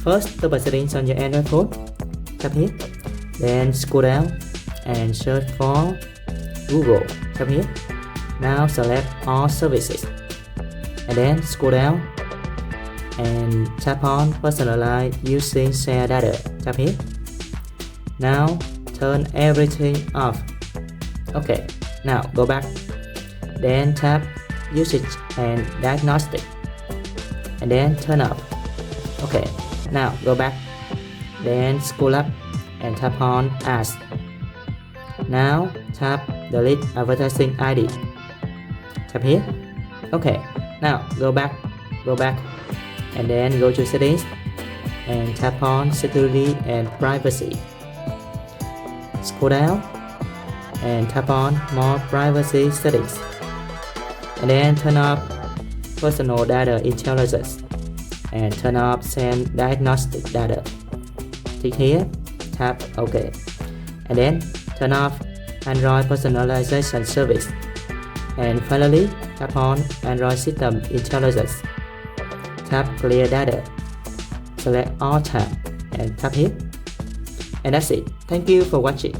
First, tap settings on your Android phone. Tap here. Then scroll down and search for Google. Tap here. Now select all services. And then scroll down and tap on personalize using share data. Tap here. Now turn everything off. Okay, now go back. Then tap usage and diagnostic. And then turn off. Okay, now go back. Then scroll up and tap on ads. Now tap delete advertising ID. Tap here. Okay, now go back. And then go to settings and tap on security and privacy. Scroll down and tap on more privacy settings. And then turn off personal data intelligence and turn off send diagnostic data. Click here, tap OK. And then turn off Android personalization service. And finally, tap on Android system intelligence. Tap clear data. Select all tab and tap here. And that's it. Thank you for watching.